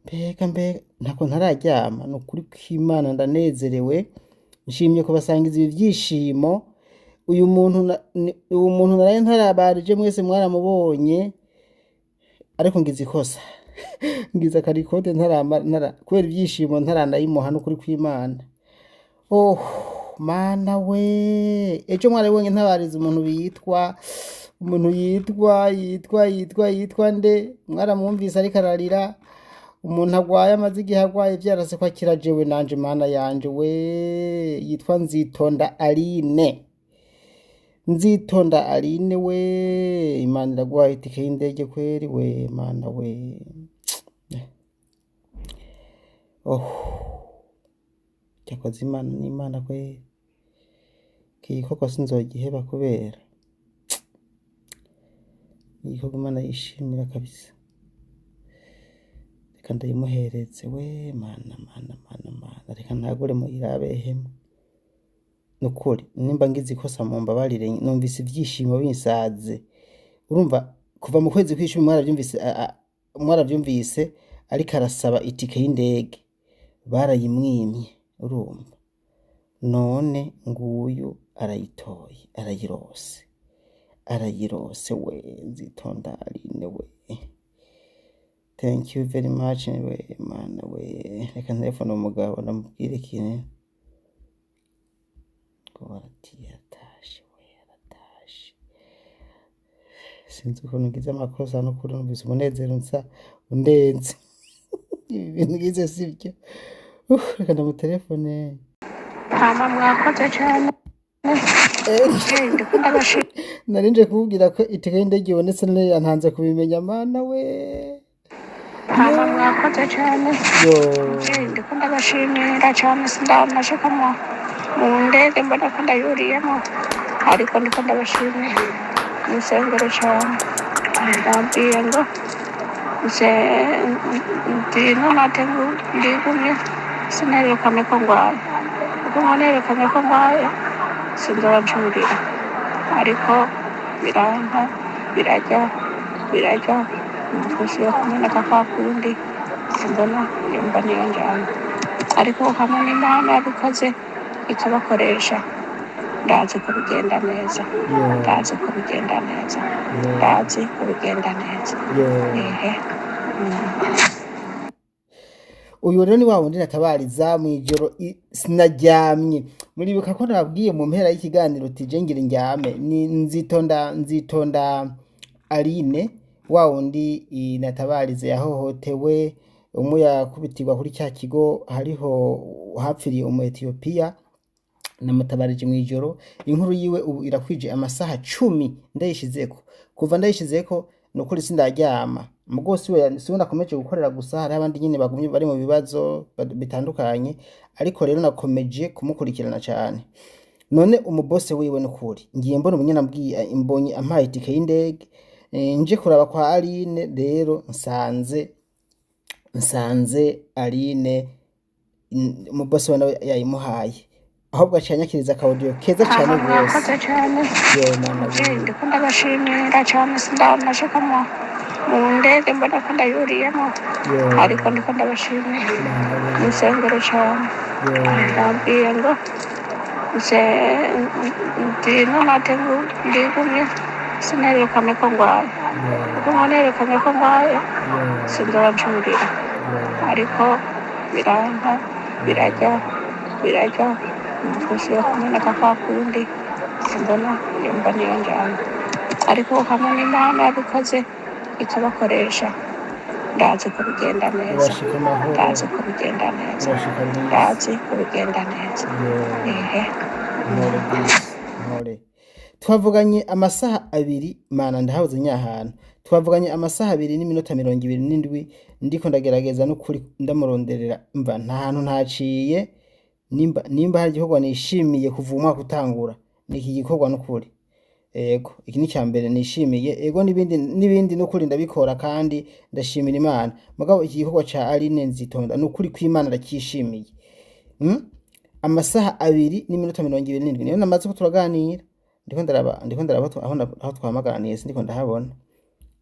mbega ntako ntararyama ni ukuri kw'Imana ndanezerewe nshimye kubasangiza ibi byishimo. Uyu muntu naraye ntarabarije mwese mwaramubonye, ariko ngize ikosa ngize akarikode kubera ibyishimo ntaranayimuha n'ukuri kw'Imana. Oh mana we, ejo mwarabonye ntabariza umuntu yitwa nde, mwaramwumvise ariko ararira. Umuntu agwaye amaze igihe agwaye vyarase ko akira, jewe nanje mana yanje we, yitwa Nzitonda Aline. Nzitonda Aline we, Imana iragwaye itike y'indege kweri we mana we. Cyakoze Imana ni Imana kweri, kiyikoko sinzogiheba kubera igikorwa Imana yishimira kabisa. Reka ndayimuhereze we mana, reka ntagure mu irabehemu. Nukuri nimba ngize ikosa mu mbabarire, numvise ibyishimo binsaze. Urumva kuva mu kwezi kw'icumi mwaravyumvise ariko arasaba itike y'indege, barayimwimye. Urumva none nguyu arayitoye, arayirose we, Nzitonda Aline we. Thank you very much we mana we. Reka telefone umugabo ndamubwire ikintu ko aratashe. Sinzi ukuntu ngize amakosa no kuri numvise umunezero undenze ibintu ngize sibyo. Reka ndamutelefone. Mama mwakoze cyane. Narinje kubwira ko itike y'indege ibonetse, none yantanze kubimenya mana we. Mama mwakoze cyane. Ndikunda bashimira cyane, sindamashika mu ndege mbona ko ndayuriyemo, ariko ndikunda bashimira musengere cyane. Ndabwiye ngo ndino natengu ndigumye sinerekane ko ngwaye, kuko nerekane ko ngwaye sinzabacurira, ariko biranka birajya umufusi wo kumeneka kwa kundi mbona yumva niyo njyana, ariko hamwe n'Imana yabikoze ikabakoresha, ndazi ko bigenda neza. Uyu rero ni wa wundi natabariza mw'ijoro sinaryamye. Muribuka ko nababwiye mu mpera y'ikiganiro tije ngira njyame, ni Nzitonda Aline, wa wundi natabarize yahohotewe, umwe yakubitirwa kuri cya kigo hariho hapfiriye umu Ethiopia. Namutabarije mw'ijoro. Inkuru yiwe ubu irakwije amasaha 10 ndayishizeko. Kuva ndayishizeko nukuri sindaryama. Mugose we siwe nakomeje gukorera gusa, hari abandi nyine bagumye bari mu bibazo bitandukanye, ariko rero nakomeje kumukurikirana cyane. None umubose wiwe nukuri ngiye mbona umunye nabwiye imbonye ampaye itike y'indege, nje kuraba kwa Aline, rero nsanze Aline umubose we nawe yayimuhaye, ahubwo acanyakiriza akaudio keza cyane rwose. Mwakoze cyane. Ndikunda bashimira cyane, sindamashika mu ndege mbona ko ndayuriyemo, ariko ndikunda bashimira musengere cyane. Ndabwiye ngo ndino natengu ndigumye sinerekane ko ngwaye, kuko nerekane ko ngwaye sinzabacurira, ariko biranka birajya umufusi wo kumeneka kwa kundi mbona yumva niyo njyana, ariko hamwe n'Imana yabikoze ikabakoresha, ndazi ko bigenda neza. Twavuganye amasaha 2 mana ndahabuze nyahantu. Twavuganye amasaha 2 n'iminota 27 ndiko ndagerageza no kuri ndamuronderera, mva nta hantu ntaciye. Nimba hari igikorwa nishimiye kuva umwaka utangura ni iki gikorwa n'ukuri. Ego iki ni cyambere nishimiye, ego nibindi n'ukuri ndabikora kandi ndashimira Imana. Mugabo iki gikorwa ca Aline Nzitonda n'ukuri kw'Imana ndakishimiye. Amasaha 2 n'iminota 27 niyo namaze ko turaganira. Ndiko ndaraba aho twamaganiye, ndiko ndahabona,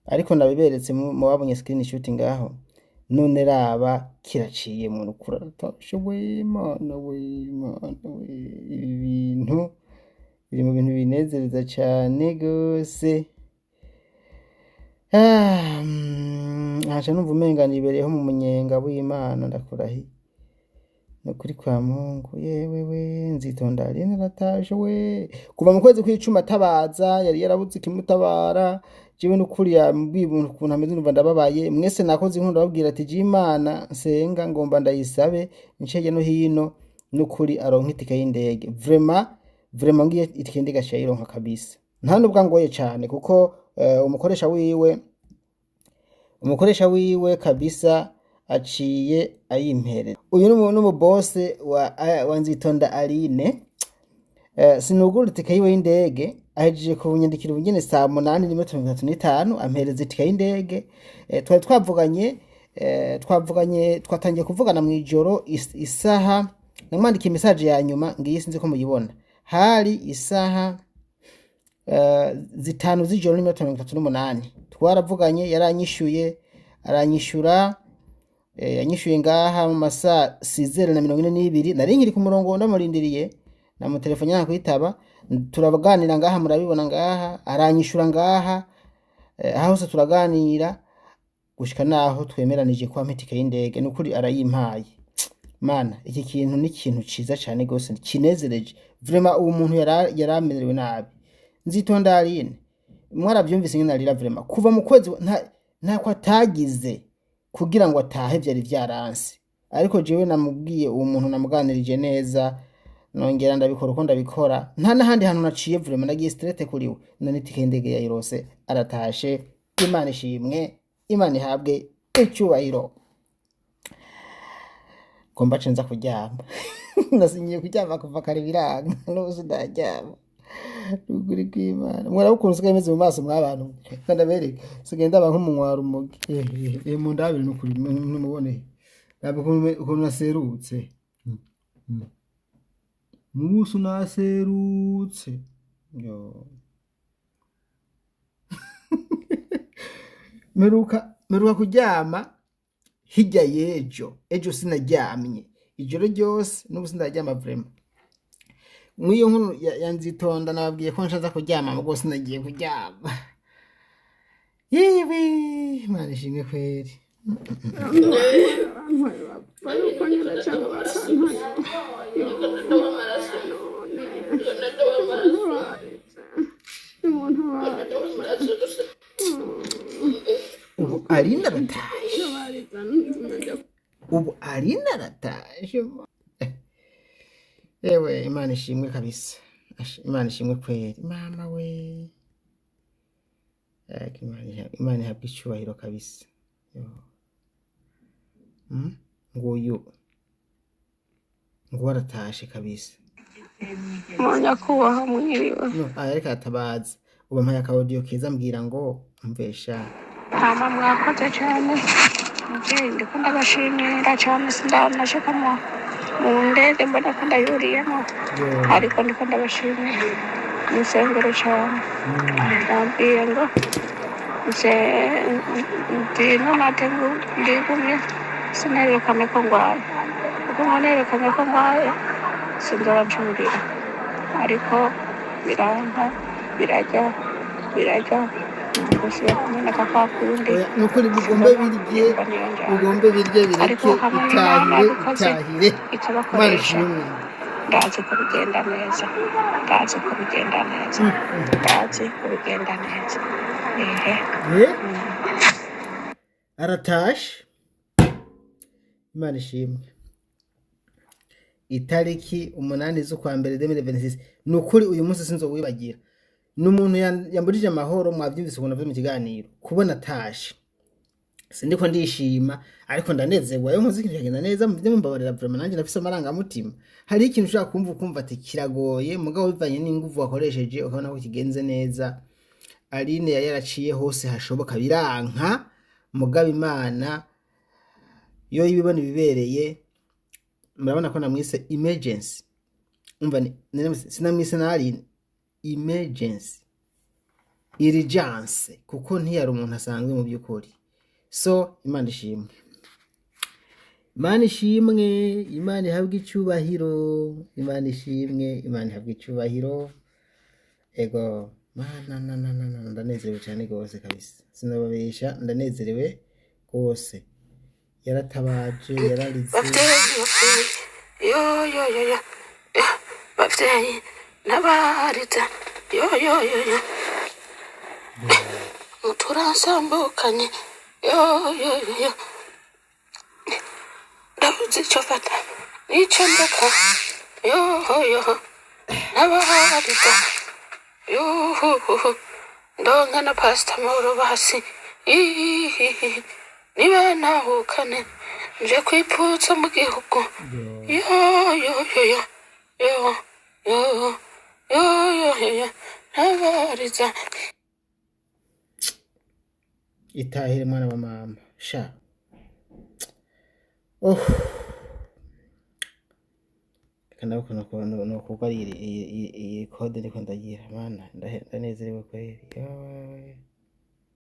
ariko nabiberetse mu babonye screenshot ngaho. none raba kiraciye mu rukura ratashe we mana ibi bintu biri mu bintu binezereza cyane gose. Aca numva umenga nibereyeho mu munyenga w'Imana ndakurahiye nukuri kwa Mungu. Yewe we Nzitonda Aline aratashe we, kuva mu kwezi kw'icumi atabaza yari yarabuze ikimutabara. Jewe nukuri yambwiye ukuntu ameze numva ndababaye. Mwese nakoze inkuru ndababwira ati je Imana nsenga ngomba ndayisabe incege no hino nukuri aronka itike y'indege. Vraiment ngiye itike y'indege aciye ayironka kabisa, nta nubwo angoye cane kuko umukoresha wiwe kabisa aciye ayimpereza. Uyu n'umu boss wa Nzitonda Aline, sinugura itike yiwe y'indege, ahejeje kunyandikira ubugene saa 8:35 ampereza itike y'indege. Twari twatangiye kuvugana mu ijoro isaha, namwandikiye message ya nyuma ngiye sinzi ko muyibona, hari isaha 5 z'ijoro n'iminota 38. Twaravuganye aranyishura yanyishuye ngaha mu masaa 6:42. Nari nkiri ku murongo ndamurindiriye na mu telefone yangu kwitaba, turabaganira ngaha murabibona ngaha, aranyishura ngaha hose turaganira gushika naho twemeranije kwa mpitike y'indege. Nukuri arayimpaye mana, iki kintu ni ikintu ciza cyane gose kinezereje vraiment. Uwo muntu yaramerewe nabi. Nzitonda Aline mwaravyumvise nyine arira vraiment kuva mu kwezi ntako atagize kugira ngo atahe vyari vyaranse, ariko jewe namubwiye uwo muntu namuganirije neza, nongera ndabikora uko ndabikora, nta nahandi hantu naciye vraiment nagiye straight kuri we, none itike y'indege yayirose aratashe. Imana ishimwe, Imana ihabwe icyubahiro. Komba cenza kuryama nasinyiye kuryama kuva kare biranga n'ubuzi ndaryama. Nukuri kw'Imana mwarabukunze usigaye meze mu maso mw'abantu kandabereke sigaye ndaba nk'umunwara umugi mu ndabiri nukuri numubone ntabwo ukuntu naserutse mubuso naserutse yo meruka kuryama hirya ejo sinaryamye ijoro ryose n'ubu sindaryama vraiment. Mwiyo nkuru ya Nzitonda nababwiye ko nshaza kuryama mugo sinagiye kuryama. Yewe Imana ishimwe kweri. Ubu Aline aratashe. Ewe Imana ishimwe kabisa, Imana ishimwe kweri mama we. Imana ihabwe icyubahiro kabisa. Nguyu aratashe kabisa. Mwanya kubaho mwiriwe. Ariko atabaza ubu mpaye akaudio keza mbwira ngo umvesha. Mama mwakoze cyane. Muvyeyi ndiko ndabashimira cyane, sindanashika mu ndege mbona ko ndayuriyemo, ariko ndiko ndabashimira musengero cyane. Ndabwiye ngo ndino natengu ndigumye sinerekane ko ngwaye, kuko nerekanye ko ngwaye sindora ncurira, ariko biranka birajya gusubira kumena kakundi. Nukuri bugombe birye bireke itahire ikabakoresha. Ndazi ko bigenda neza. Aratashe. Imana ishimwe. Itariki 8 z'ukwa mbere 2026 nukuri uyu munsi sinzowibagira. N'umuntu yamburije amahoro mwavyumvise ukuntu mu kiganiro kubona tashe. Sindiko ndishima ariko ndanezerewe, ayo muziki cyagenda neza muvye mumbabarira vraiment nanje nafise amaranga mutima. Hari ikintu ushaka kumva ati kiragoye mugabo bivanye n'inguvu wakoresheje ukabona ko kigenze neza. Aline yaraciye hose hashoboka biranka, mugabo Imana yo ibibona bibereye. Murabona ko namwise emergency, umva sinamwise na Aline emergency urgence kuko ntiyari umuntu asanzwe mu byukuri. So Imana ishimwe. Imana ishimwe, Imana ihabwe icyubahiro, Imana ishimwe, Imana ihabwe icyubahiro. Ego mana ndanezerewe cyane rwose kabisa, sinababesha ndanezerewe rwose. Yaratabaje, yararize. Bavyeyi n'abariza turansambukanye ndabuze icyo fata n'icyo ndeka n'abariza ndonka na pasitamoro basi niba nahukane nje kwiputsa mu gihugu ntabariza Itahire mwana wa mama sha. Kana no kuko ari iyi kode ndiko ndagira mana ndanezerewe kweli.